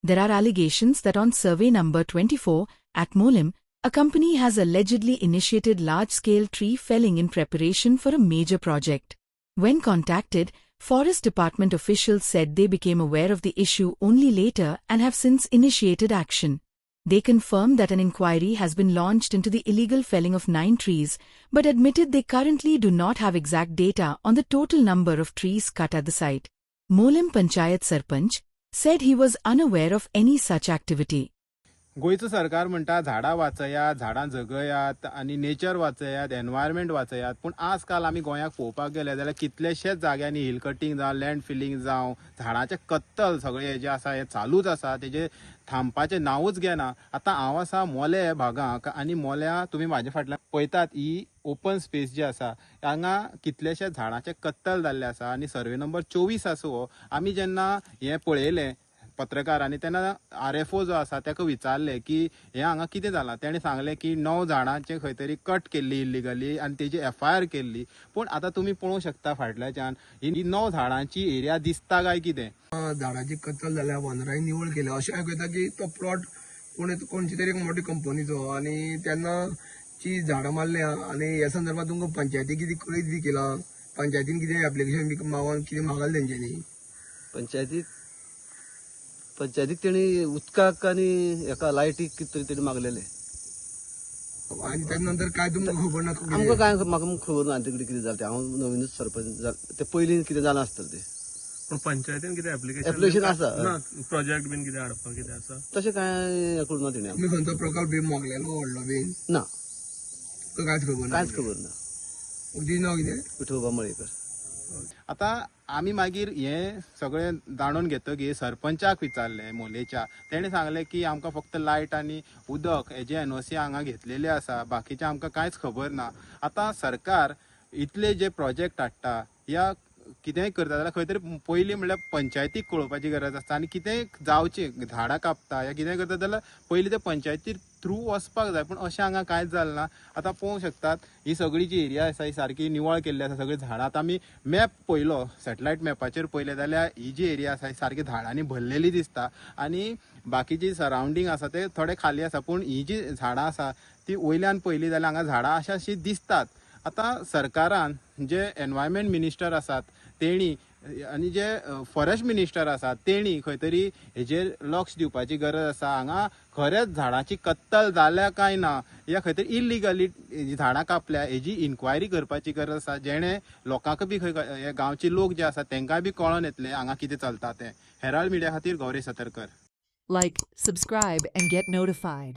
There are allegations that on survey number 24 at Molim, a company has allegedly initiated large-scale tree felling in preparation for a major project. When contacted, Forest Department officials said they became aware of the issue only later and have since initiated action. They confirmed that an inquiry has been launched into the illegal felling of 9 trees, but admitted they currently do not have exact data on the total number of trees cut at the site. Molim Panchayat Sarpanch said he was unaware of any such activity. गोयचं सरकार म्हणता झाडां वाचयात, झाडां जगयात आणि nature वाचयात, environment वाचयात. पण आजकाल आमी गोंयाक पळोवपाक गेले जाल्यार कितलेशेच जाग्यांनी हिल कटिंग जावं, लँड फिलिंग जावं, झाडांचे कत्तल सगळे जे आसा हे चालूच आसा. तेजे थांबपाचें नांवूच घेना. आतां हांव आसा मोले ह्या भागांत आनी मोल्या तुमी म्हाजे फाटल्यान पळयतात ही ओपन स्पेस जी आसा हांगा कितलेशेच झाडांचे कत्तल जाल्ले आसा. आनी सर्वे नंबर 24 आसा हो. आमी जेन्ना हे पळयलें पत्रकारांनी तेन्ना RFO जो आसा ताका विचारले की हे हांगा कितें जालां. तेणें सांगलें की 9 झाडांचे खंय तरी कट केल्ली इल्लिगली आनी तेजी FIR केल्ली. पूण आतां तुमी पळोवंक शकता फाटल्याच्यान ही 9 झाडांची एरिया दिसता काय कितें. झाडांची कत्तल जाल्या, वनराई निवळ केल्या अशें आयकूं येता की तो प्लॉट कोणची तरी एक मोठी कंपनीचो आनी तेन्ना ची झाडां मारल्या आनी ह्या संदर्भात तुमकां पंचायती कितें कळीत बी केला. पंचायतीन कितें एप्लिकेशन बी मागोन कितें मागलें तेंच्यांनी. पंचायतीक तेणी उदकाक आनी हेका लायटीक कितें तरी तेणी मागलेले. आनी तेच्या नंतर काय तुमकां खबर ना. आमकां काय म्हाका खबर ना तिकडे कितें जालें तें. हांव नवीनच सरपंच ते पयलीं कितें जालें आसतलें तें. पण पंचायतीन कितें एप्लिकेशन आसा प्रोजेक्ट बीन कितें हाडपाक कितें आसा तशें काय करूं ना तेणी. तुमी खंयचो प्रकल्प बी मोगलेलो व्हडलो बीन ना कांयच खबर ना. कांयच खबर ना. तुजें नांव कितें. विठोबा मळेकर. आतां आमी मागीर हें सगळें जाणून घेतकीर सरपंचाक विचारलें मोलेच्या. तेणें सांगलें की आमकां फक्त लायट आनी उदक हेजे NOC हांगा घेतलेले आसा, बाकीचें आमकां कांयच खबर ना. आतां सरकार इतले जे प्रोजेक्ट हाडटा या कितेंय करता जाल्यार खंय तरी पयलीं म्हणल्यार पंचायतीक कळोवपाची गरज आसता. आनी कितेंय जावचें झाडां कापता या कितेंय करता जाल्यार पयलीं ते पंचायती थ्रू वचपाक जाय. पूण अशें हांगा कांयच जालें ना. आतां पळोवंक शकतात ही सगळी जी एरिया आसा ही सारकी निवळ केल्ली आसा. सगळी झाडां आतां आमी मॅप पळयलो सॅटेलायट मॅपाचेर पळयलें जाल्यार ही जी एरिया आसा ही सारकी झाडांनी भरलेली दिसता. आनी बाकीची सरावंडींग आसा ते थोडे खाली आसा. पूण ही जी झाडां आसा ती वयल्यान पळयली जाल्यार हांगा झाडां अशी दिसतात. आतां सरकारान जे एनवायरमेंट मिनिस्टर आसात तेणी आनी जे फॉरेस्ट मिनिस्टर आसात तेणी खंय तरी हेजेर लक्ष दिवपाची गरज आसा. हांगा खरेंच झाडांची कत्तल जाल्या काय ना या खंय तरी इल्लिगली झाडां कापल्या हेजी इन्क्वायरी करपाची गरज आसा. जेणे लोकांक बी खंय हे गांवचे लोक जे आसात तांकांय बी कळोन येतलें हांगा कितें चलता तें. हेराल्ड मिडिया खातीर Gauri Satarkar. Like, subscribe and get notified.